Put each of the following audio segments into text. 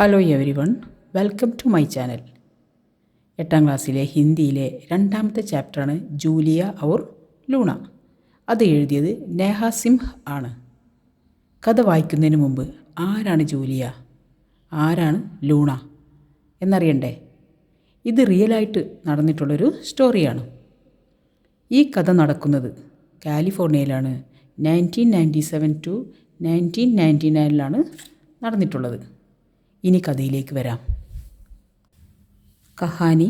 Hello everyone, welcome to my channel. 8ാം ക്ലാസ്സിലെ ഹിന്ദിയിലെ 2ാമത്തെ ചാപ്റ്ററാണ് ജൂലിയ ഔർ ലൂണ. അത് എഴുതിയത് നേഹ സിംഹ് ആണ്. കഥ വായിക്കുന്നതിന് മുമ്പ് ആരാണ് ജൂലിയ, ആരാണ് ലൂണ എന്നറിയണ്ടേ? ഇത് റിയലായിട്ട് നടന്നിട്ടുള്ളൊരു സ്റ്റോറിയാണ്. ഈ കഥ നടക്കുന്നത് കാലിഫോർണിയയിലാണ്. 1997 ടു 1999 നടന്നിട്ടുള്ളത്. ഇനി കഥയിലേക്ക് വരാം. കഹാനി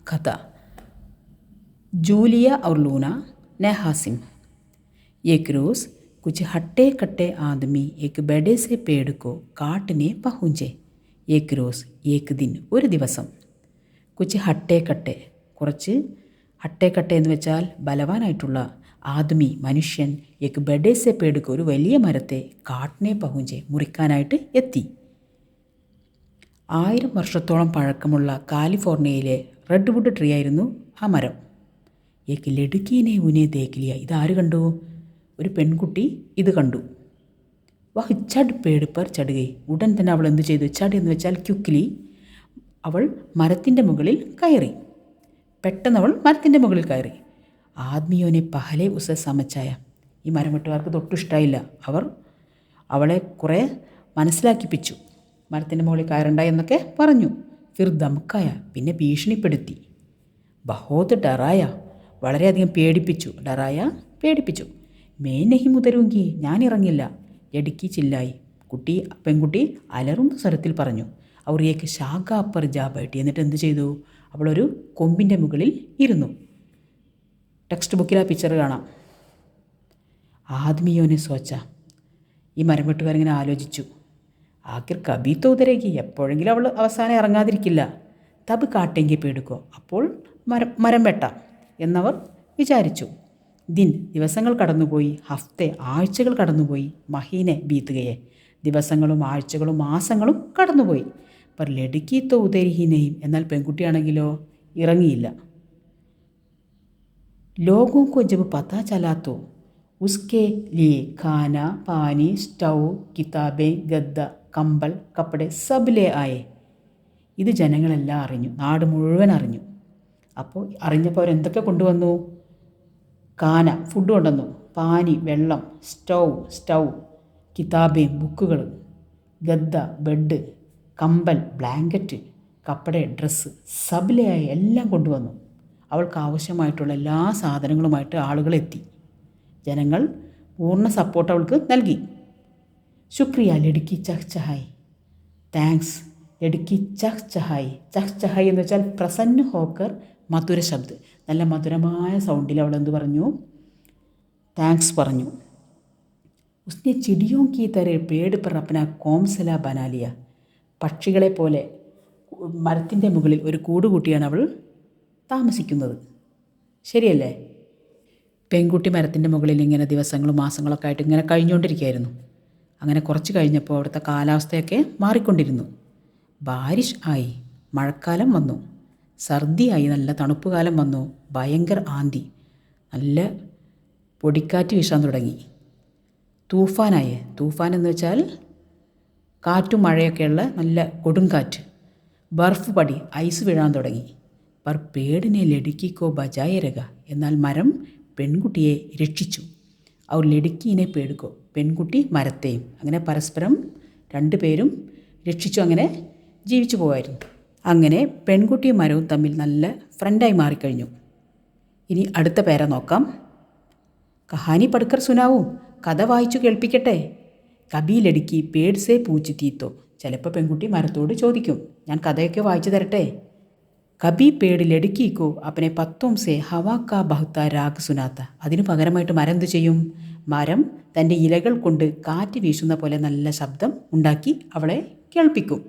കഥ. ജൂലിയ और लूना नेहा सिंह. एक रोज़ कुछ हट्टे कट्टे आदमी एक बड़े से पेड़ को काटने पहुँचे. एक रोज़ एक दिन, ഒരു ദിവസം. കുച്ച് ഹട്ടെ കട്ടെ, കുറച്ച്. ഹട്ടെ കട്ടെ എന്ന് വെച്ചാൽ ബലവാനായിട്ടുള്ള. ആദ്മി മനുഷ്യൻ. ഏക്ക് ബഡേ സെ പേടുക്ക്, ഒരു വലിയ മരത്തെ. കാട്ടിനെ പഹുഞ്ചെ, മുറിക്കാനായിട്ട് എത്തി. 1000 വർഷത്തോളം പഴക്കമുള്ള കാലിഫോർണിയയിലെ റെഡ്വുഡ് ട്രീ ആയിരുന്നു ആ മരം. ഏക്ക് ലടുക്കീനെ ഊനെ തേക്കിലിയ, ഇതാര് കണ്ടു? ഒരു പെൺകുട്ടി ഇത് കണ്ടു. വഹ് ചഡ് പേട് പർ ചടുകൈ, ഉടൻ തന്നെ അവൾ എന്ത് ചെയ്തു? ചഡ് എന്ന് വെച്ചാൽ ക്യുക്ലി, അവൾ മരത്തിൻ്റെ മുകളിൽ കയറി. പെട്ടെന്ന് അവൾ മരത്തിൻ്റെ മുകളിൽ കയറി. ആദ്മിയോനെ പഹലെ ഉസ സമച്ചായ, ഈ മരം വെട്ടുകാർക്ക് തൊട്ടും ഇഷ്ടമായില്ല. അവർ അവളെ കുറേ മനസ്സിലാക്കിപ്പിച്ചു. മരത്തിൻ്റെ മുകളിൽ കയറണ്ട എന്നൊക്കെ പറഞ്ഞു. ഫിർ ദമക്കായ, പിന്നെ ഭീഷണിപ്പെടുത്തി. ബഹോത് ഡറായ, വളരെയധികം പേടിപ്പിച്ചു. ഡറായ, പേടിപ്പിച്ചു. മേ നഹി മുതരൂങ്കി, ഞാൻ ഇറങ്ങില്ല. ലടുക്കി ചില്ലായി, പെൺകുട്ടി അലറുന്ന സ്വരത്തിൽ പറഞ്ഞു. അവർ ഏക്ക് ശാഖ അപ്പർ ജാ ബൈട്ടി, എന്നിട്ട് എന്ത് ചെയ്തു? അവളൊരു കൊമ്പിൻ്റെ മുകളിൽ ഇരുന്നു. ടെക്സ്റ്റ് ബുക്കിൽ ആ പിക്ചർ കാണാം. ആദ്മിയോനെ സോച്ച, ഈ മരം വെട്ടുകാരിങ്ങനെ ആലോചിച്ചു. ആഖിർ കബി തോതരേക്ക്, എപ്പോഴെങ്കിലും അവൾ അവസാനം ഇറങ്ങാതിരിക്കില്ല. തബ് കാട്ടെങ്കിൽ പേടുക്കോ, അപ്പോൾ മരം വെട്ടാം എന്നവർ വിചാരിച്ചു. ദിൻ, ദിവസങ്ങൾ കടന്നുപോയി. ഹഫ്തെ, ആഴ്ചകൾ കടന്നുപോയി. മഹീനെ ബീത്തുകയെ, ദിവസങ്ങളും ആഴ്ചകളും മാസങ്ങളും കടന്നുപോയി. പർ ലടുക്കി തോതരിഹിനെയും, എന്നാൽ പെൺകുട്ടിയാണെങ്കിലോ ഇറങ്ങിയില്ല. ലോഗോं को जब पता चला तो उसके लिए खाना पानी स्टव किताबें गद्दा കമ്പൽ കപ്പടെ സബ് ലേ ആയേ. ഇത് ജനങ്ങളെല്ലാം അറിഞ്ഞു, നാട് മുഴുവൻ അറിഞ്ഞു. അപ്പോൾ അറിഞ്ഞപ്പോൾ അവരെന്തൊക്കെ കൊണ്ടുവന്നു? കാന, ഫുഡ് കൊണ്ടുവന്നു. പാനി, വെള്ളം. സ്റ്റൗ, കിതാബേം, ബുക്കുകൾ. ഗദ്ദ, ബെഡ്. കമ്പൽ, ബ്ലാങ്കറ്റ്. കപ്പടെ, ഡ്രസ്സ്. സബ് ലേ ആയേ, എല്ലാം കൊണ്ടുവന്നു. അവൾക്ക് ആവശ്യമായിട്ടുള്ള എല്ലാ സാധനങ്ങളുമായിട്ട് ആളുകൾ എത്തി. ജനങ്ങൾ പൂർണ്ണ സപ്പോർട്ട് അവൾക്ക് നൽകി. ശുക്രിയ ലടുക്കി ചഹ് ചഹായ്, താങ്ക്സ് ലടുക്കി ചഹ് ചഹായ്. ചഹ് ചഹായ് എന്ന് വെച്ചാൽ പ്രസന്ന ഹോക്കർ മധുര ശബ്ദ്, നല്ല മധുരമായ സൗണ്ടിൽ അവൾ എന്ത് പറഞ്ഞു? താങ്ക്സ് പറഞ്ഞു. ഉസ്നെ ചിടിയോ കി തരെ പേട് പർ അപ്പന കോംസല ബനാലിയ, പക്ഷികളെ പോലെ മരത്തിൻ്റെ മുകളിൽ ഒരു കൂടുകൂട്ടിയാണ് അവൾ താമസിക്കുന്നത്. ശരിയല്ലേ? പെൺകുട്ടി മരത്തിൻ്റെ മുകളിൽ ഇങ്ങനെ ദിവസങ്ങളും മാസങ്ങളൊക്കെ ആയിട്ട് ഇങ്ങനെ കഴിഞ്ഞുകൊണ്ടിരിക്കുകയായിരുന്നു. അങ്ങനെ കുറച്ച് കഴിഞ്ഞപ്പോൾ അവിടുത്തെ കാലാവസ്ഥയൊക്കെ മാറിക്കൊണ്ടിരുന്നു. ബാരിഷ് ആയി, മഴക്കാലം വന്നു. സർദിയായി, നല്ല തണുപ്പ് കാലം വന്നു. ഭയങ്കര ആന്തി, നല്ല പൊടിക്കാറ്റ് വീശാൻ തുടങ്ങി. തൂഫാനായി, തൂഫാൻ എന്ന് വെച്ചാൽ കാറ്റും മഴയൊക്കെയുള്ള നല്ല കൊടുങ്കാറ്റ്. ബർഫ് പടി, ഐസ് വീഴാൻ തുടങ്ങി. പർ പേടിനെ ലടുക്കിക്കോ ബജായരക, എന്നാൽ മരം പെൺകുട്ടിയെ രക്ഷിച്ചു. അവർ ലടുക്കീനെ പേടുക്കോ, പെൺകുട്ടി മരത്തെയും. അങ്ങനെ പരസ്പരം രണ്ടുപേരും രക്ഷിച്ചു. അങ്ങനെ ജീവിച്ചു പോകായിരുന്നു. അങ്ങനെ പെൺകുട്ടിയും മരവും തമ്മിൽ നല്ല ഫ്രണ്ടായി മാറിക്കഴിഞ്ഞു. ഇനി അടുത്ത പേര നോക്കാം. കഹാനി പഠിക്കർ സുനാവും, കഥ വായിച്ചു കേൾപ്പിക്കട്ടെ. കബി ലടുക്കി പേട് സേ പൂച്ച് തീത്തോ, ചിലപ്പോൾ പെൺകുട്ടി മരത്തോട് ചോദിക്കും, ഞാൻ കഥയൊക്കെ വായിച്ചു തരട്ടെ. കബി പേട് ലടുക്കിക്കോ അപ്പനെ പത്തോം സേ ഹവാ കാ ബഹുത്ത രാഗ് സുനാത്ത, അതിനു പകരമായിട്ട് മരം എന്ത് ചെയ്യും? മരം തൻ്റെ ഇലകൾ കൊണ്ട് കാറ്റ് വീശുന്ന പോലെ നല്ല ശബ്ദം ഉണ്ടാക്കി അവളെ കേൾപ്പിക്കും.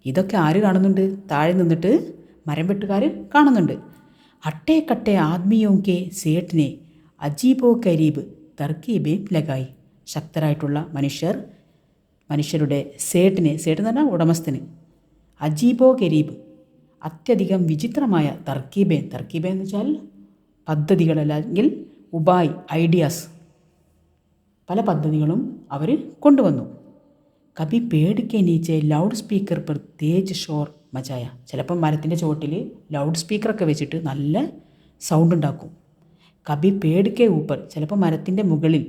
ഇതൊക്കെ ആര് കാണുന്നുണ്ട്? താഴെ നിന്നിട്ട് മരം വെട്ടുകാർ കാണുന്നുണ്ട്. ഹട്ടേ കട്ടെ ആദ്മിയോ കെ സേട്ടിനെ അജീബോ കരീബ് തർക്കീബേ ലഗായി, ശക്തരായിട്ടുള്ള മനുഷ്യരുടെ സേട്ട് എന്ന് പറഞ്ഞാൽ ഉടമസ്ഥന്. അജീബോ കരീബ്, അത്യധികം വിചിത്രമായ. തർക്കീബേ എന്ന് വെച്ചാൽ പദ്ധതികൾ, അല്ലെങ്കിൽ ഉപായ്, ഐഡിയാസ്. പല പദ്ധതികളും അവർ കൊണ്ടുവന്നു. കബി പേട് കെ നീച്ചെ ലൗഡ് സ്പീക്കർ പെർ തേജ് ഷോർ മചായ. ചിലപ്പം മരത്തിൻ്റെ ചുവട്ടിൽ ലൗഡ് സ്പീക്കറൊക്കെ വെച്ചിട്ട് നല്ല സൗണ്ട് ഉണ്ടാക്കും. കബി പേട് കെ ഊപ്പർ, ചിലപ്പോൾ മരത്തിൻ്റെ മുകളിൽ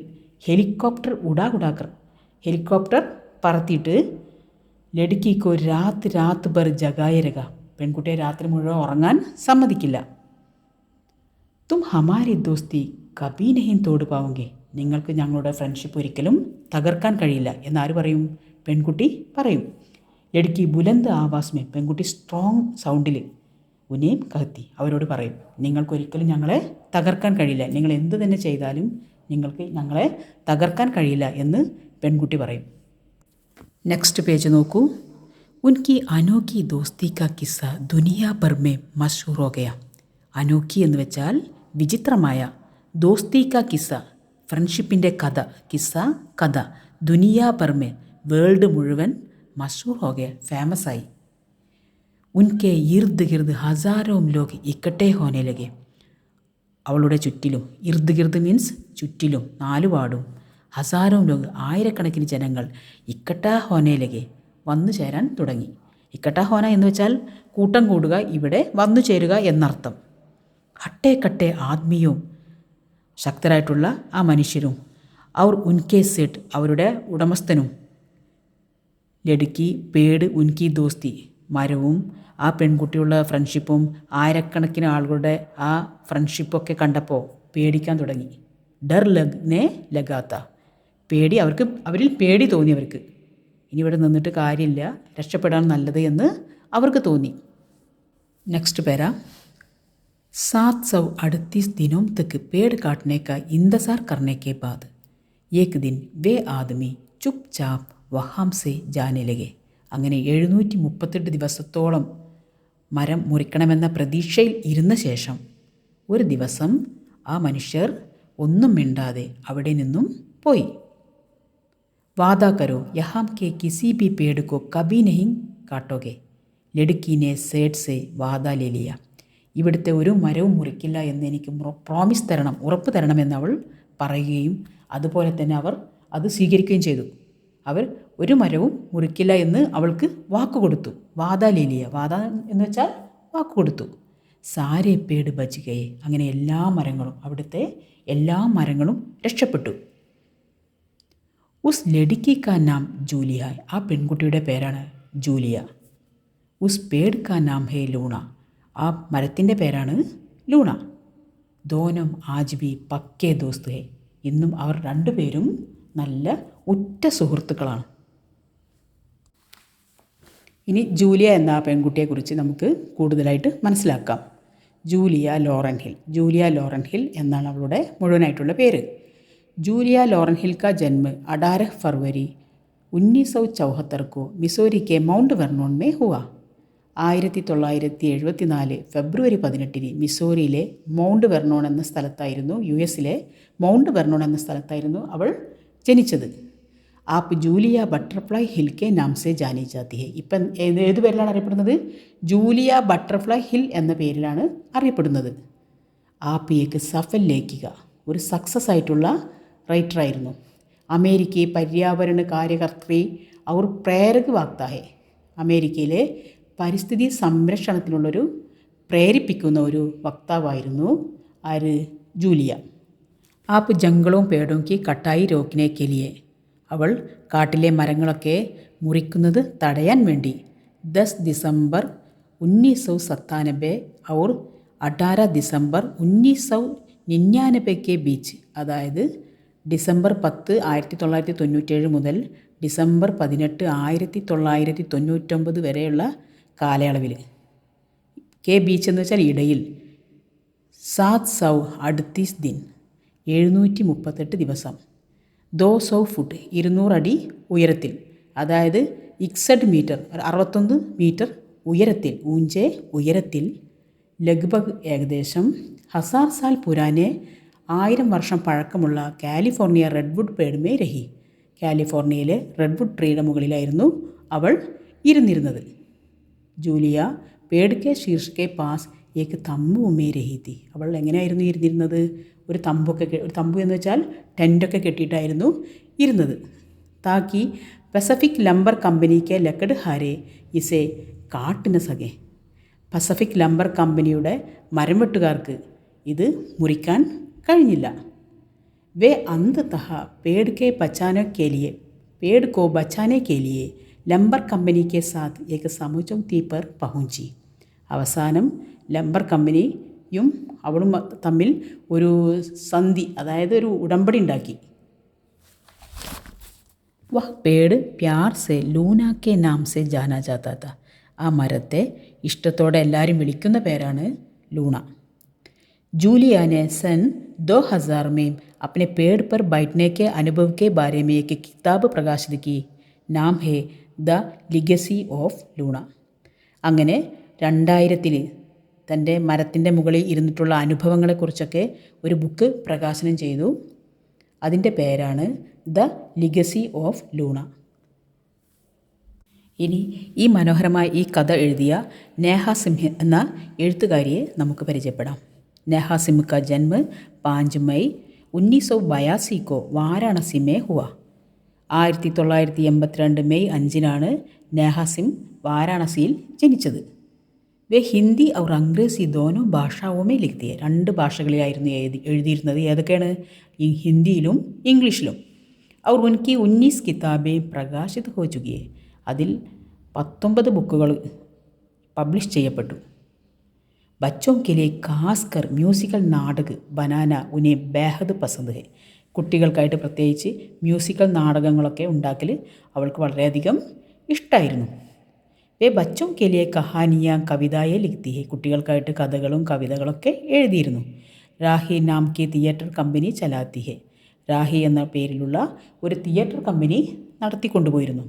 ഹെലികോപ്റ്റർ ഉടാകുടാക്കർ, ഹെലികോപ്റ്റർ പറത്തിയിട്ട് ലടുക്കിക്കോ രാത്ത് രാത്ത് ബർ ജഗായരക, പെൺകുട്ടിയെ രാത്രി മുഴുവൻ ഉറങ്ങാൻ സമ്മതിക്കില്ല. തും ഹമാരി ദോസ്തി കബി നഹിം തോട് പാവുങ്കെ, നിങ്ങൾക്ക് ഞങ്ങളുടെ ഫ്രണ്ട്ഷിപ്പ് ഒരിക്കലും തകർക്കാൻ കഴിയില്ല എന്നാര് പറയും? പെൺകുട്ടി പറയും. ലടുക്കി ബുലന്ത് ആവാസ്മേ, പെൺകുട്ടി സ്ട്രോങ് സൗണ്ടിൽ ഉനേം കഹത്തി, അവരോട് പറയും, നിങ്ങൾക്കൊരിക്കലും ഞങ്ങളെ തകർക്കാൻ കഴിയില്ല, നിങ്ങൾ എന്ത് തന്നെ ചെയ്താലും നിങ്ങൾക്ക് ഞങ്ങളെ തകർക്കാൻ കഴിയില്ല എന്ന് പെൺകുട്ടി പറയും. നെക്സ്റ്റ് പേജ് നോക്കൂ. ഉൻകി അനോഖി ദോസ്തി കാ കിസ്സ ദുനിയാ ഭർ മേ മഷൂർ ഹോ ഗയ. അനോഖി എന്ന് വെച്ചാൽ വിചിത്രമായ, ദോസ്തി കാ കിസ്സ ഫ്രണ്ട്ഷിപ്പിൻ്റെ കഥ, കിസ്സ കഥ, ദുനിയാ ഭർ മേ വേൾഡ് മുഴുവൻ, മഷൂർ ഹോ ഗയ ഫേമസായി. ഉൻകെ ഇർദ് ഗിർദ് ഹസാരോം ലോഗ് ഇക്കട്ടെ ഹോനെ ലഗെ, അവളുടെ ചുറ്റിലും, ഇർദ് ഗിർദ് മീൻസ് ചുറ്റിലും, നാലുപാടും, ഹസാരോം ലോഗ് ആയിരക്കണക്കിന് ജനങ്ങൾ, ഇക്കട്ടാ ഹോനെ ലഗെ വന്നു ചേരാൻ തുടങ്ങി. ഇക്കട്ടാ ഹോന എന്ന് വെച്ചാൽ കൂട്ടം കൂടുക, ഇവിടെ വന്നു ചേരുക എന്നർത്ഥം. ഹട്ടേ കട്ടെ ആത്മീയവും, ശക്തരായിട്ടുള്ള ആ മനുഷ്യരും, അവർ ഉൻകെ സെറ്റ് അവരുടെ ഉടമസ്ഥനും, ലടുക്കി പേട് ഉൻകി ദോസ്തി മരവും ആ പെൺകുട്ടിയുള്ള ഫ്രണ്ട്ഷിപ്പും ആയിരക്കണക്കിന് ആളുകളുടെ ആ ഫ്രണ്ട്ഷിപ്പൊക്കെ കണ്ടപ്പോൾ പേടിക്കാൻ തുടങ്ങി. ഡർ ലഗ്നെ ലഗാത്ത, പേടി അവരിൽ പേടി തോന്നി. അവർക്ക് ഇനി ഇവിടെ നിന്നിട്ട് കാര്യമില്ല, രക്ഷപ്പെടാൻ നല്ലത് എന്ന് അവർക്ക് തോന്നി. നെക്സ്റ്റ് പേര. 738 दिनों तक पेड़ काटने का इंतज़ार करने के बाद एक दिन वे आदमी चुपचाप वहाँ से जाने लगे. അങ്ങനെ 738 ദിവസത്തോളം മരം മുറിക്കണമെന്ന പ്രതീക്ഷയിൽ ഇരുന്ന ശേഷം ഒരു ദിവസം ആ മനുഷ്യർ ഒന്നും മിണ്ടാതെ അവിടെ നിന്നും പോയി. വാദാ കരോ യഹാം കെ കിസി ബി പേട് കോ കബി നഹി കാട്ടോगे, ലടുക്കീനെ സേഡ് സെ വാദാ ലേ ലിയ. ഇവിടുത്തെ ഒരു മരവും മുറിക്കില്ല എന്ന് എനിക്ക് പ്രോമിസ് തരണം, ഉറപ്പ് തരണമെന്ന് അവൾ പറയുകയും അതുപോലെ തന്നെ അവർ അത് സ്വീകരിക്കുകയും ചെയ്തു. അവർ ഒരു മരവും മുറിക്കില്ല എന്ന് അവൾക്ക് വാക്ക് കൊടുത്തു. വാദാ ലേലിയ, വാദ എന്ന് വെച്ചാൽ വാക്ക് കൊടുത്തു. സാരേ പേട് ബച്ചുകയെ, അങ്ങനെ എല്ലാ മരങ്ങളും, അവിടുത്തെ എല്ലാ മരങ്ങളും രക്ഷപ്പെട്ടു. ഉസ് ലഡിക്കി കാ നാം ജൂലിയ, ആ പെൺകുട്ടിയുടെ പേരാണ് ജൂലിയ. ഉസ് പേട് കാ നാം ഹേ ലൂണ, ആ മരത്തിൻ്റെ പേരാണ് ലൂണ. ദോനം ആജ് ബി പക്കേ ദോസ്ത് ഹേ, ഇന്നും അവർ രണ്ടുപേരും നല്ല ഉറ്റ സുഹൃത്തുക്കളാണ്. ഇനി ജൂലിയ എന്ന ആ പെൺകുട്ടിയെക്കുറിച്ച് നമുക്ക് കൂടുതലായിട്ട് മനസ്സിലാക്കാം. Julia Lauren hill, Julia Lauren hill എന്നാണ് അവളുടെ മുഴുവനായിട്ടുള്ള പേര്. ജൂലിയ ലോറൻ ഹിൽ കാ ജന്മ 18 ഫरवरी 1974 को मिसौरी के माउंट वर्नोन में हुआ. 1974 ഫെബ്രുവരി 18 മിസോറിയിലെ മൗണ്ട് വെർണോൺ എന്ന സ്ഥലത്തായിരുന്നു, US-ലെ മൗണ്ട് വെർണോൺ എന്ന സ്ഥലത്തായിരുന്നു അവൾ ജനിച്ചത്. App Julia butterfly hill K നാം സെ ജാനി ജാതി ഹെ. ഇപ്പം ഏത് പേരിലാണ് അറിയപ്പെടുന്നത്? ജൂലിയ ബട്ടർഫ്ലൈ ഹിൽ എന്ന പേരിലാണ് അറിയപ്പെടുന്നത്. ആപ്പ് ഏക്ക് സഫൽ ലേഖിക, ഒരു സക്സസ് ആയിട്ടുള്ള റൈറ്ററായിരുന്നു. അമേരിക്കയെ പര്യാവരണ കാര്യകർത്തി അവർ പ്രേരക വാക്താ ഹെ. അമേരിക്കയിലെ പരിസ്ഥിതി സംരക്ഷണത്തിനുള്ളൊരു പ്രേരിപ്പിക്കുന്ന ഒരു വക്താവായിരുന്നു ആര്? ജൂലിയ. ആപ്പ് ജംഗളവും പേടോം കി കട്ടായി രോക്കിനെ കെലിയെ, അവൾ കാട്ടിലെ മരങ്ങളൊക്കെ മുറിക്കുന്നത് തടയാൻ വേണ്ടി 10 ദിസംബർ 1997 और 18 ദിസംബർ 1999 के बीच, അതായത് ഡിസംബർ 10 1997 മുതൽ ഡിസംബർ 18 1999 വരെയുള്ള കാലയളവിൽ, കെ ബീച്ച് എന്ന് വെച്ചാൽ ഇടയിൽ, 738 दिन 738 ദിവസം, 200 ഫുട്ട് 200 അടി ഉയരത്തിൽ, അതായത് 61 മീറ്റർ 61 മീറ്റർ ഉയരത്തിൽ, ഊഞ്ചെ ഉയരത്തിൽ, ലഗ്ഭഗ് ഏകദേശം 1000 സാൽ പുരാനെ 1000 വർഷം പഴക്കമുള്ള കാലിഫോർണിയ റെഡ്വുഡ് പേഡ് മേ രഹി, കാലിഫോർണിയയിലെ റെഡ്വുഡ് ട്രീയുടെ മുകളിലായിരുന്നു അവൾ ഇരുന്നിരുന്നത്. Julia പേഡ് K Sheersha K pass ഏക്ക് തമ്പു മേ രഹി തി, അവൾ എങ്ങനെയായിരുന്നു ഇരുന്നിരുന്നത്? ഒരു തമ്പു എന്ന് വെച്ചാൽ ടെൻറ്റൊക്കെ കെട്ടിയിട്ടായിരുന്നു ഇരുന്നത്. താക്കി पैसिफिक लंबर कंपनी के लकड़हारे इसे काट न सके. പസഫിക് ലംബർ കമ്പനിയുടെ മരംവെട്ടുകാർക്ക് ഇത് മുറിക്കാൻ കഴിഞ്ഞില്ല. വേ അന്തതഃ पेड़ को बचाने के लिए ലംബർ കമ്പനി के साथ एक समझौते पर पहुंची. അവസാനം ലംബർ കമ്പനിയും അവളും തമ്മിൽ ഒരു സന്ധി, അതായത് ഒരു ഉടമ്പടി ഉണ്ടാക്കി. വഹ് പേട് പ്യാർ സെ ലൂന കെ നാം സെ ജാനാ ജാതാ താ. ആ മരത്തെ ഇഷ്ടത്തോടെ എല്ലാവരും വിളിക്കുന്ന പേരാണ് ലൂണ. जूलिया ने सन 2000 में अपने पेड़ पर बैठने के अनुभव के बारे में एक किताब प्रकाशित की. नाम है ദ ലിഗസി ഓഫ് ലൂണ. അങ്ങനെ 2000 തൻ്റെ മരത്തിൻ്റെ മുകളിൽ ഇരുന്നിട്ടുള്ള അനുഭവങ്ങളെക്കുറിച്ചൊക്കെ ഒരു ബുക്ക് പ്രകാശനം ചെയ്തു. അതിൻ്റെ പേരാണ് ദ ലിഗസി ഓഫ് ലൂണ. ഇനി ഈ മനോഹരമായ ഈ കഥ എഴുതിയ നേഹ സിംഹ് എന്ന എഴുത്തുകാരിയെ നമുക്ക് പരിചയപ്പെടാം. നേഹ സിംഹ് का जन्म 5 मई 1982 को वाराणसी में हुआ. 1982 മെയ് 5-നാണ് നേഹ സിംഹ് വാരാണസിയിൽ ജനിച്ചത്. വേ ഹിന്ദി और अंग्रेजी दोनों ഭാഷാओं में लिखती है. 2 ഭാഷകളിലായിരുന്നു എഴുതിയിരുന്നത്. ഏതൊക്കെയാണ്? ഈ ഹിന്ദിയിലും ഇംഗ്ലീഷിലും. और उनकी 19 किताबें प्रकाशित हो चुकी है. അതിൽ 19 ബുക്കുകൾ പബ്ലിഷ് ചെയ്യപ്പെട്ടു. बच्चों के लिए खासकर म्यूസിക്കൽ നാടക് ബനാന ഉन्हें ബേഹദ് പസന്ദ് है. കുട്ടികൾക്കായിട്ട് പ്രത്യേകിച്ച് മ്യൂസിക്കൽ നാടകങ്ങളൊക്കെ ഉണ്ടാക്കൽ അവൾക്ക് വളരെയധികം ഇഷ്ടമായിരുന്നു. വേ ബച്ചോं के लिए കഹാനിയാ കവിതായെ ലിഖ്തി ഹെ. കുട്ടികൾക്കായിട്ട് കഥകളും കവിതകളൊക്കെ എഴുതിയിരുന്നു. രാഹി നാം കി തിയേറ്റർ കമ്പനി ചലാത്തി ഹെ. രാഹി എന്ന പേരിലുള്ള ഒരു തിയേറ്റർ കമ്പനി നടത്തിക്കൊണ്ടുപോയിരുന്നു.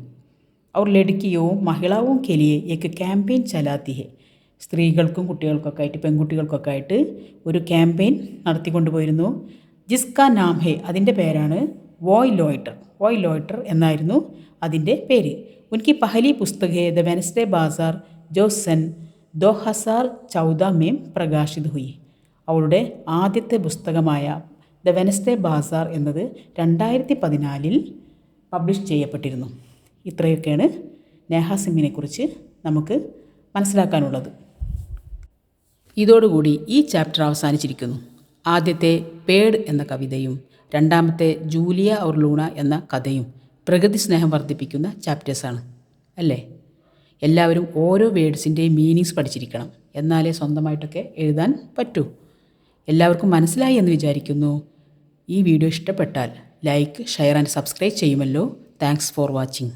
और लड़कियों महिलाओं के लिए एक कैंपेन चलाती है. സ്ത്രീകൾക്കും കുട്ടികൾക്കൊക്കെ ആയിട്ട് പെൺകുട്ടികൾക്കൊക്കെ ആയിട്ട് ഒരു ക്യാമ്പയിൻ നടത്തിക്കൊണ്ടുപോയിരുന്നു. ജിസ്കാ നാം ഹെ, അതിൻ്റെ പേരാണ് വോയ് ലോയ്റ്റർ എന്നായിരുന്നു അതിൻ്റെ പേര്. ഉൻകി പഹലി പുസ്തക് ഹെ ദ വെനസ്ഡേ ബാസാർ ജോ സൻ 2014 में പ്രകാശിത് ഹുയി. അവളുടെ ആദ്യത്തെ പുസ്തകമായ ദ വെനസ്ഡേ ബാസാർ എന്നത് 2014 പബ്ലിഷ് ചെയ്യപ്പെട്ടിരുന്നു. ഇത്രയൊക്കെയാണ് നേഹ സിംഹിനെക്കുറിച്ച് നമുക്ക് മനസ്സിലാക്കാനുള്ളത്. ഇതോടുകൂടി ഈ ചാപ്റ്റർ അവസാനിച്ചിരിക്കുന്നു. ആദ്യത്തെ പേഡ് എന്ന കവിതയും രണ്ടാമത്തെ ജൂലിയ ഔർ ലൂണ എന്ന കഥയും പ്രകൃതി സ്നേഹം വർദ്ധിപ്പിക്കുന്ന ചാപ്റ്റേഴ്സാണ് അല്ലേ? എല്ലാവരും ഓരോ വേർഡ്സിൻ്റെയും മീനിങ്സ് പഠിച്ചിരിക്കണം, എന്നാലേ സ്വന്തമായിട്ടൊക്കെ എഴുതാൻ പറ്റൂ. എല്ലാവർക്കും മനസ്സിലായി എന്ന് വിചാരിക്കുന്നു. ഈ വീഡിയോ ഇഷ്ടപ്പെട്ടാൽ ലൈക്ക്, ഷെയർ ആൻഡ് സബ്സ്ക്രൈബ് ചെയ്യുമല്ലോ. Thanks for watching.